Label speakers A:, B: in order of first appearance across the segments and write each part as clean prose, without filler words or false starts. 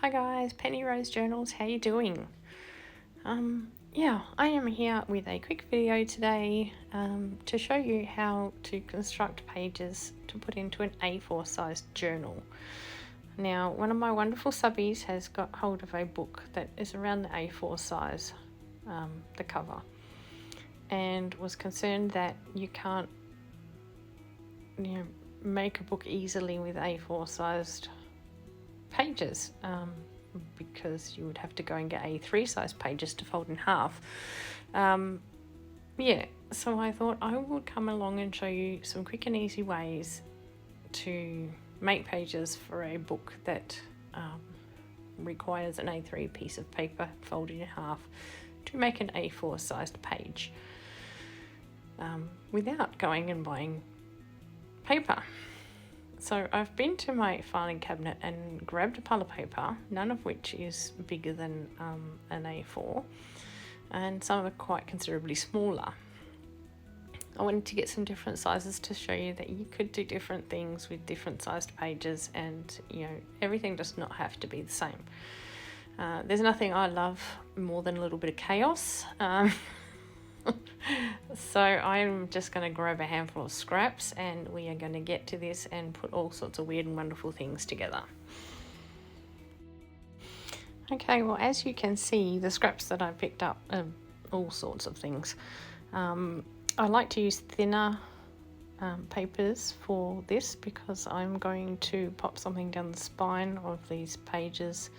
A: Hi guys, Penny Rose Journals, how you doing? I am here with a quick video today to show you how to construct pages to put into an A4 sized journal. Now, one of my wonderful subbies has got hold of a book that is around the A4 size, the cover, and was concerned that you can't make a book easily with A4 sized pages because you would have to go and get A3 size pages to fold in half. So I thought I would come along and show you some quick and easy ways to make pages for a book that requires an A3 piece of paper folded in half to make an A4 sized page without going and buying paper. So I've been to my filing cabinet and grabbed a pile of paper, none of which is bigger than an A4, and some are quite considerably smaller. I wanted to get some different sizes to show you that you could do different things with different sized pages, and everything does not have to be the same. There's nothing I love more than a little bit of chaos. So I'm just going to grab a handful of scraps and we are going to get to this and put all sorts of weird and wonderful things together. Okay, well, as you can see, the scraps that I picked up are all sorts of things. I like to use thinner papers for this because I'm going to pop something down the spine of these pages,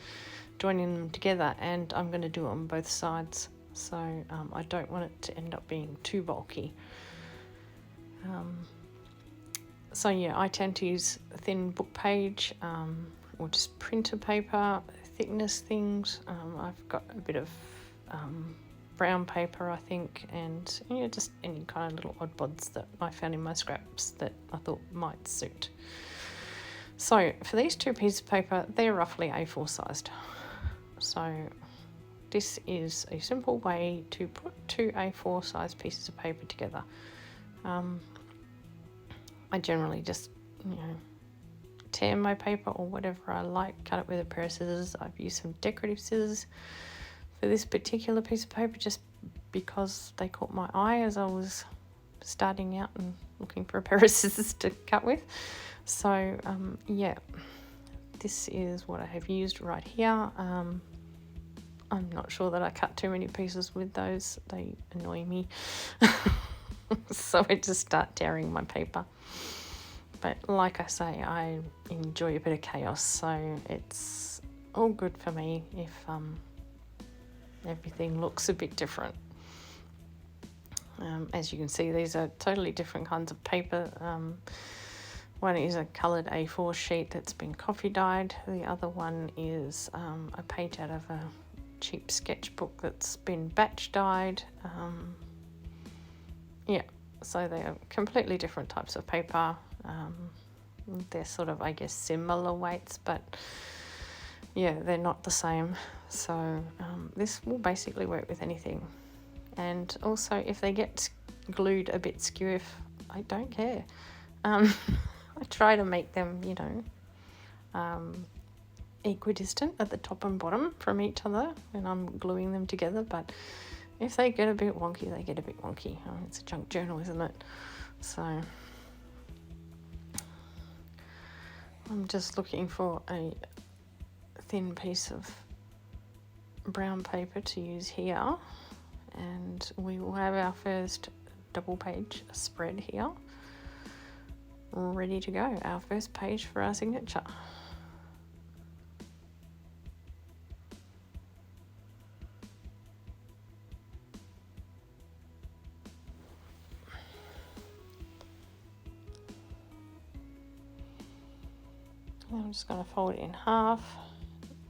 A: joining them together, and I'm going to do it on both sides. So I don't want it to end up being too bulky. I tend to use a thin book page or just printer paper, thickness things. I've got a bit of brown paper, I think, and just any kind of little odd bods that I found in my scraps that I thought might suit. So for these two pieces of paper, they're roughly A4 sized. So this is a simple way to put two A4 size pieces of paper together. I generally just, tear my paper or whatever I like, cut it with a pair of scissors. I've used some decorative scissors for this particular piece of paper just because they caught my eye as I was starting out and looking for a pair of scissors to cut with. So, this is what I have used right here. I'm not sure that I cut too many pieces with those. They annoy me. So I just start tearing my paper. But like I say, I enjoy a bit of chaos, so it's all good for me if everything looks a bit different. As you can see, these are totally different kinds of paper. One is a coloured A4 sheet that's been coffee dyed. The other one is a page out of a cheap sketchbook that's been batch dyed. So they are completely different types of paper. They're sort of, I guess, similar weights, but they're not the same. So this will basically work with anything. And also, if they get glued a bit skew, I don't care. I try to make them, equidistant at the top and bottom from each other when I'm gluing them together, but if they get a bit wonky, they get a bit wonky. It's a junk journal, isn't it? So I'm just looking for a thin piece of brown paper to use here, and we will have our first double page spread here ready to go, our first page for our signature. I'm just going to fold it in half.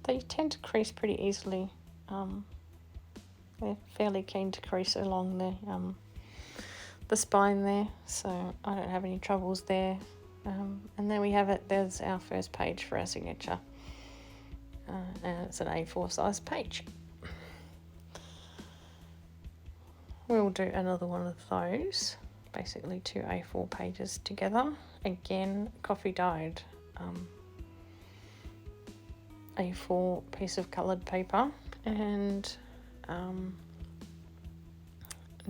A: They tend to crease pretty easily. They're fairly keen to crease along the spine there, so I don't have any troubles there. And there we have it. There's our first page for our signature. And it's an A4 size page. We'll do another one of those, basically two A4 pages together. Again, coffee dyed A4 piece of coloured paper and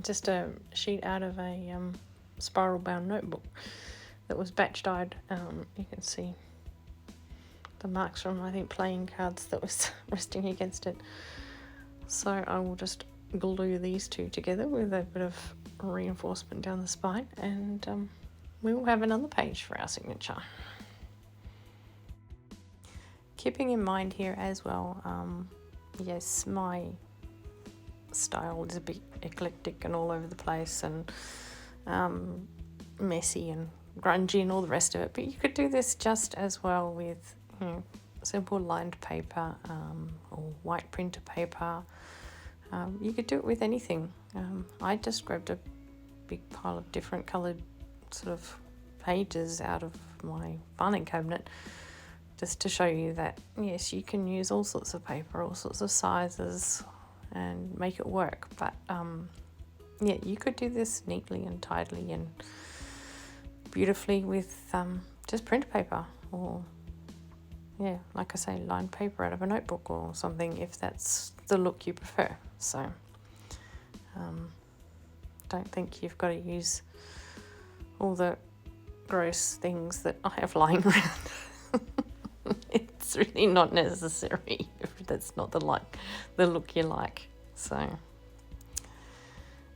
A: just a sheet out of a spiral bound notebook that was batch dyed. You can see the marks from, I think, playing cards that was resting against it. So I will just glue these two together with a bit of reinforcement down the spine, and we will have another page for our signature. Keeping in mind here as well, yes, my style is a bit eclectic and all over the place and messy and grungy and all the rest of it, but you could do this just as well with, you know, simple lined paper or white printer paper. You could do it with anything. I just grabbed a big pile of different coloured sort of pages out of my filing cabinet just to show you that, yes, you can use all sorts of paper, all sorts of sizes and make it work. But yeah, you could do this neatly and tidily and beautifully with just printer paper, or yeah, like I say, lined paper out of a notebook or something, if that's the look you prefer. So don't think you've got to use all the gross things that I have lying around. It's really not necessary if that's not the look you like. So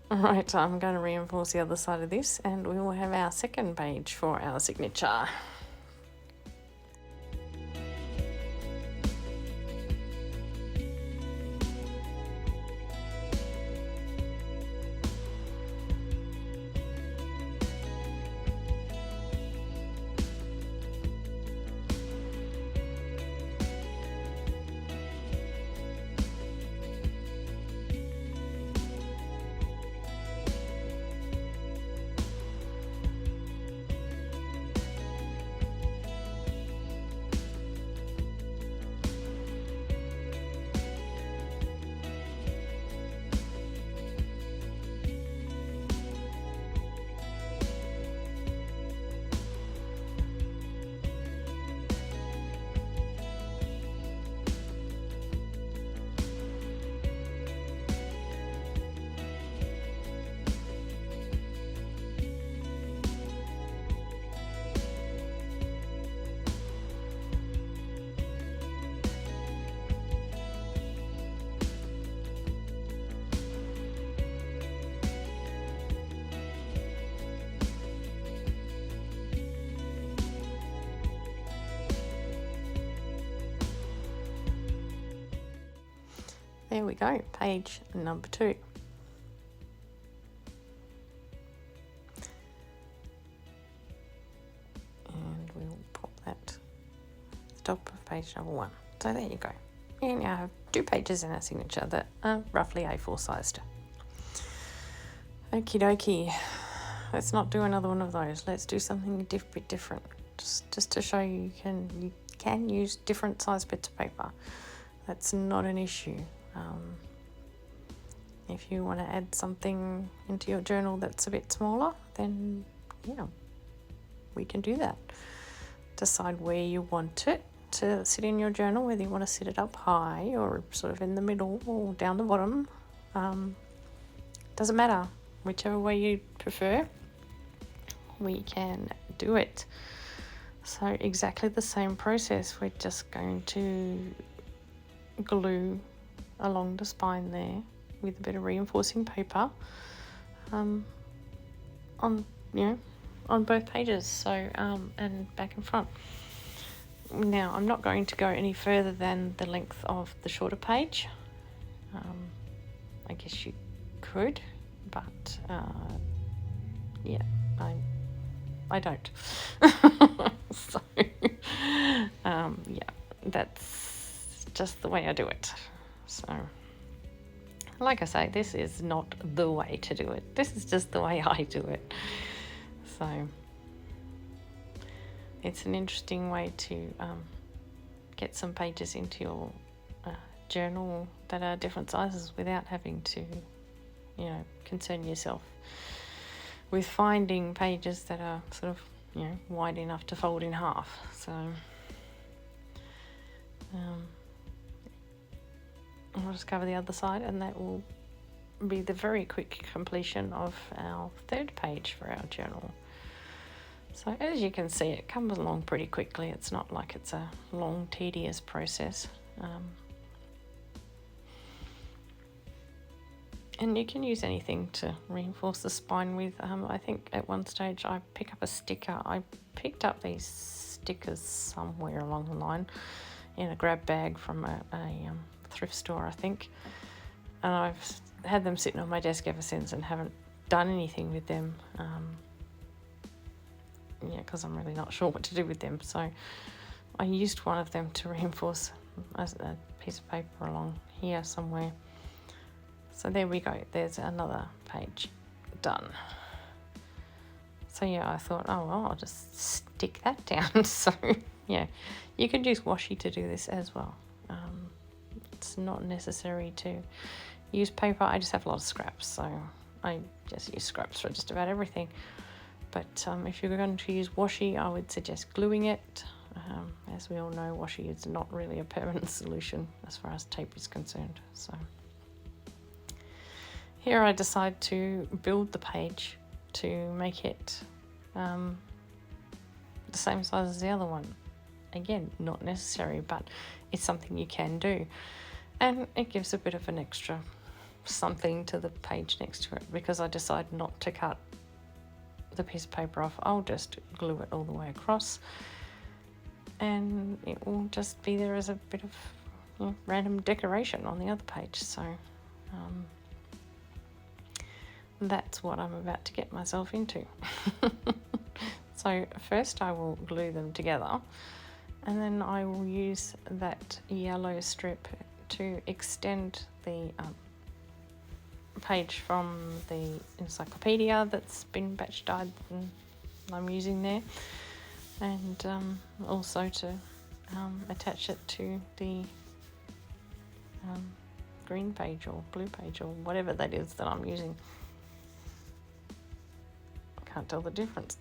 A: all right, I'm going to reinforce the other side of this and we will have our second page for our signature. There we go, page number 2. And we'll pop that at the top of page number 1. So there you go. We now have 2 pages in our signature that are roughly A4 sized. Okie dokie. Let's not do another one of those. Let's do something a bit different. Just to show you can use different size bits of paper. That's not an issue. If you want to add something into your journal that's a bit smaller, then yeah, we can do that. Decide where you want it to sit in your journal, whether you want to sit it up high or sort of in the middle or down the bottom. Doesn't matter, whichever way you prefer, we can do it. So exactly the same process. We're just going to glue along the spine there with a bit of reinforcing paper on both pages, so and back and front. Now I'm not going to go any further than the length of the shorter page. I guess you could, but yeah, I don't. So yeah, that's just the way I do it. So like I say, this is not the way to do it. This is just the way I do it. So it's an interesting way to get some pages into your journal that are different sizes without having to, concern yourself with finding pages that are sort of, wide enough to fold in half. So just cover the other side, and that will be the very quick completion of our third page for our journal. So as you can see, it comes along pretty quickly. It's not like it's a long, tedious process. And you can use anything to reinforce the spine with. I think at one stage I pick up a sticker. I picked up these stickers somewhere along the line in a grab bag from a thrift store, I think. And I've had them sitting on my desk ever since and haven't done anything with them. Because I'm really not sure what to do with them. So I used one of them to reinforce a piece of paper along here somewhere. So there we go, there's another page done. So yeah, I thought, oh well, I'll just stick that down. So yeah, you could use washi to do this as well. It's not necessary to use paper. I just have a lot of scraps, so I just use scraps for just about everything. But if you're going to use washi, I would suggest gluing it. As we all know, washi is not really a permanent solution as far as tape is concerned. So here I decide to build the page to make it the same size as the other one. Again, not necessary, but it's something you can do. And it gives a bit of an extra something to the page next to it, because I decided not to cut the piece of paper off. I'll just glue it all the way across, and it will just be there as a bit of random decoration on the other page. So that's what I'm about to get myself into. So first I will glue them together, and then I will use that yellow strip to extend the page from the encyclopedia that's been batch dyed and I'm using there, and also to attach it to the green page or blue page or whatever that is that I'm using. I can't tell the difference.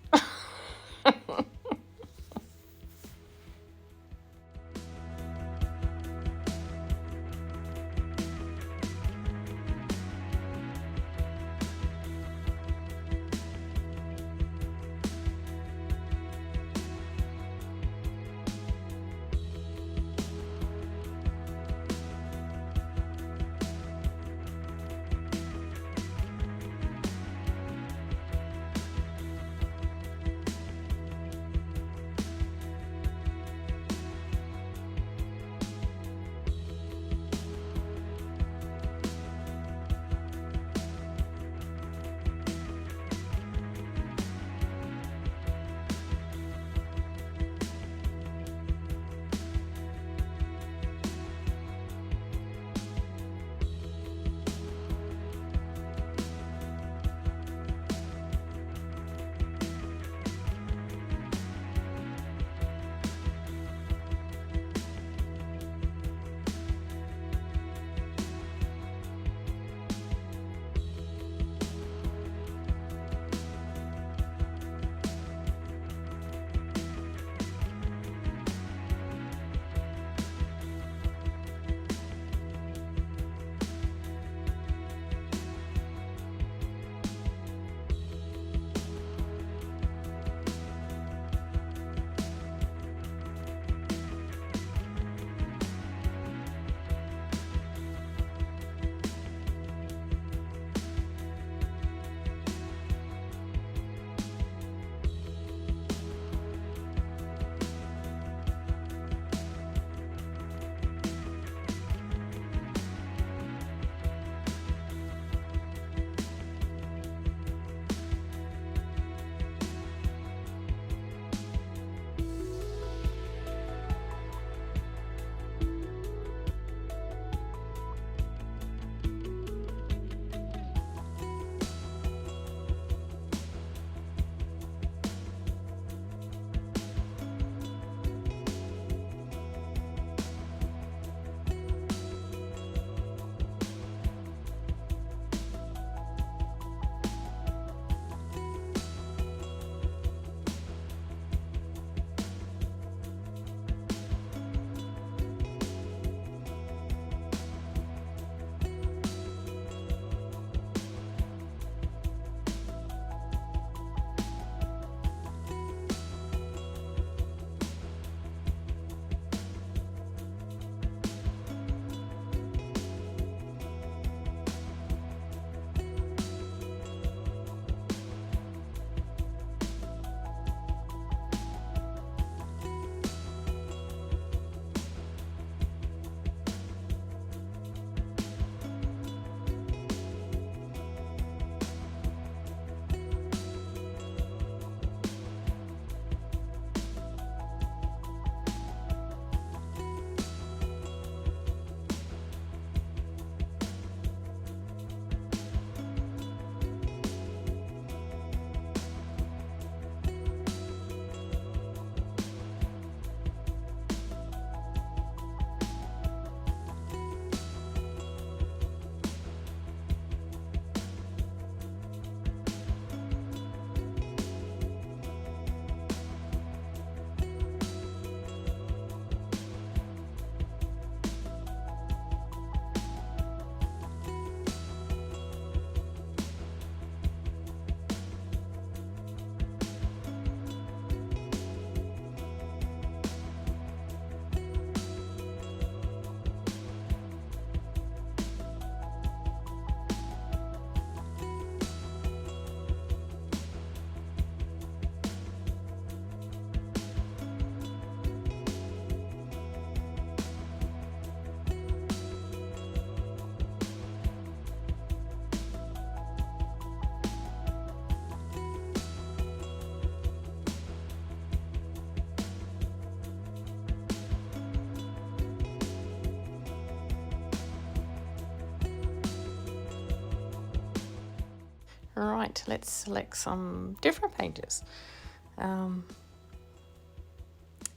A: Right, let's select some different pages.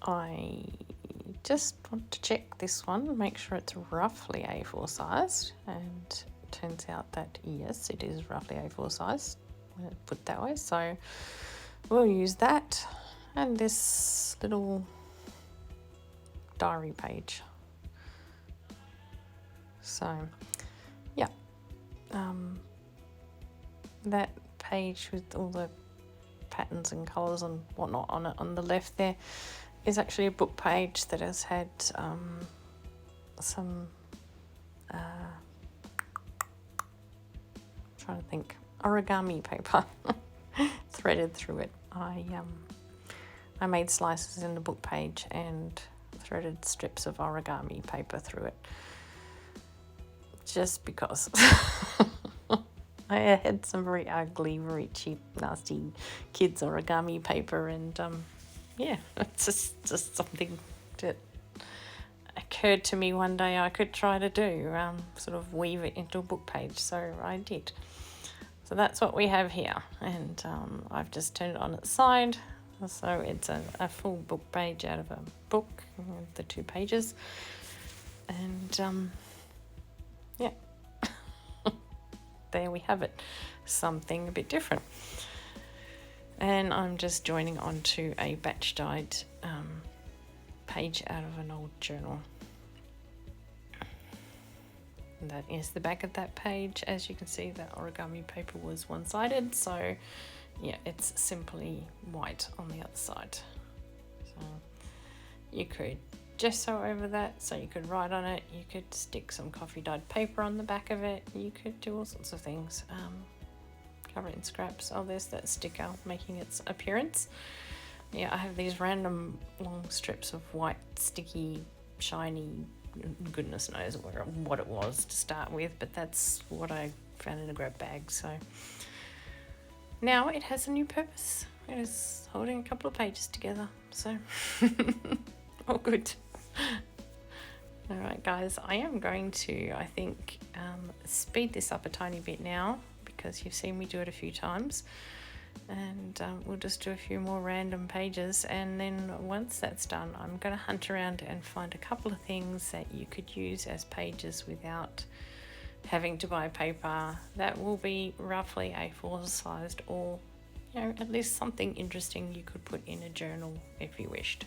A: I just want to check this one, make sure it's roughly A4 sized, and it turns out that yes, it is roughly A4 sized, put that way, so we'll use that, and this little diary page. So yeah, that page with all the patterns and colours and whatnot on it on the left there is actually a book page that has had some trying to think, origami paper threaded through it. I made slices in the book page and threaded strips of origami paper through it just because. I had some very ugly, very cheap, nasty kids origami paper, and yeah, it's just something that occurred to me one day I could try to do, sort of weave it into a book page, so I did. So that's what we have here, and I've just turned it on its side, so it's a full book page out of a book, the 2 pages, and yeah. There we have it, something a bit different. And I'm just joining onto a batch dyed page out of an old journal. And that is the back of that page. As you can see, that origami paper was one-sided, so yeah, it's simply white on the other side. So you could gesso over that, so you could write on it, you could stick some coffee dyed paper on the back of it, you could do all sorts of things. Cover it in scraps. Oh, there's that sticker making its appearance. Yeah, I have these random long strips of white, sticky, shiny, goodness knows what it was to start with, but that's what I found in a grab bag. So now it has a new purpose. It is holding a couple of pages together, so all good. All right, guys, I am going to, I think, speed this up a tiny bit now because you've seen me do it a few times, and we'll just do a few more random pages, and then once that's done, I'm going to hunt around and find a couple of things that you could use as pages without having to buy paper that will be roughly A4 sized, or you know, at least something interesting you could put in a journal if you wished.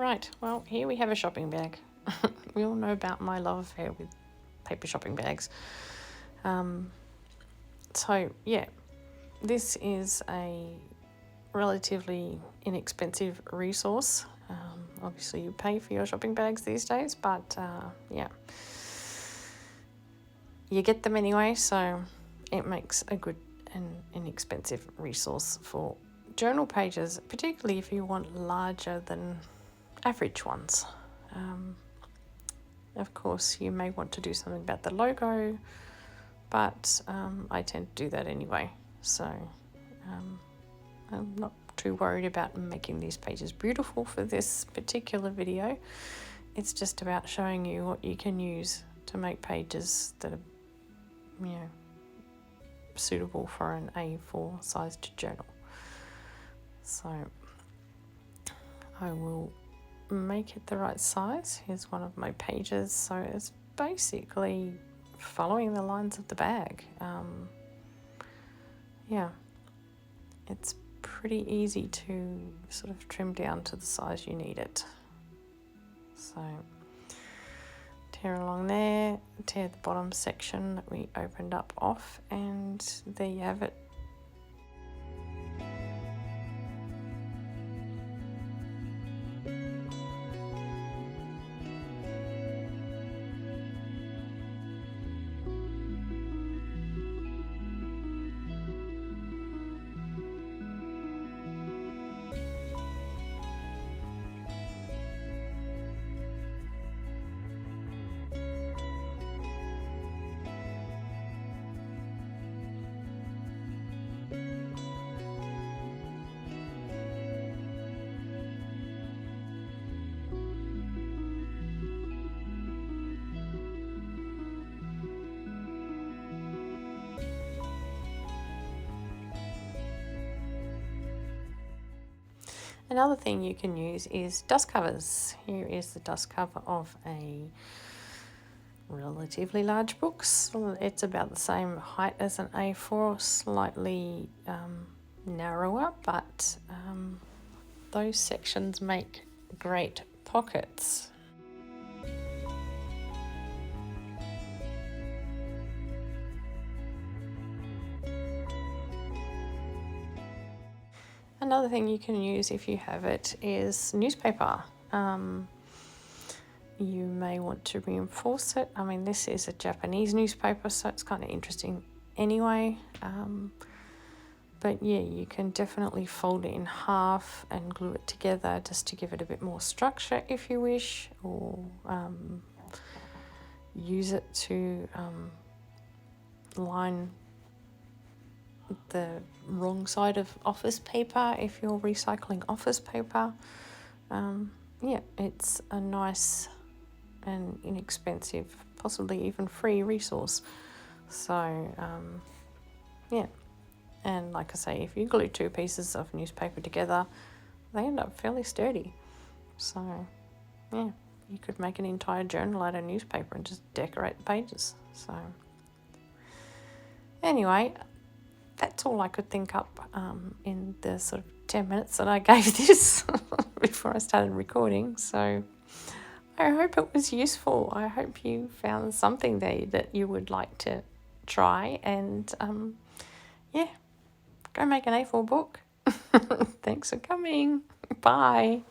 A: Right, well, here we have a shopping bag. We all know about my love affair with paper shopping bags. So, yeah, this is a relatively inexpensive resource. Obviously, you pay for your shopping bags these days, but yeah, you get them anyway, so it makes a good and inexpensive resource for journal pages, particularly if you want larger than average ones. Of course, you may want to do something about the logo, but I tend to do that anyway, so I'm not too worried about making these pages beautiful for this particular video. It's just about showing you what you can use to make pages that are, suitable for an A4 sized journal. So I will make it the right size. Here's one of my pages, so it's basically following the lines of the bag. Yeah, it's pretty easy to sort of trim down to the size you need it. So tear along there, tear the bottom section that we opened up off, and there you have it. Another thing you can use is dust covers. Here is the dust cover of a relatively large book. So it's about the same height as an A4, slightly narrower, but those sections make great pockets. Another thing you can use if you have it is newspaper. You may want to reinforce it. I mean, this is a Japanese newspaper, so it's kind of interesting anyway. But yeah, you can definitely fold it in half and glue it together just to give it a bit more structure if you wish, or use it to line the wrong side of office paper if you're recycling office paper. Yeah, it's a nice and inexpensive, possibly even free resource. So yeah, and like I say, if you glue two pieces of newspaper together, they end up fairly sturdy. So yeah, you could make an entire journal out of newspaper and just decorate the pages. So anyway, that's all I could think up in the sort of 10 minutes that I gave this before I started recording. So I hope it was useful. I hope you found something there that you would like to try, and yeah, go make an A4 book. Thanks for coming. Bye.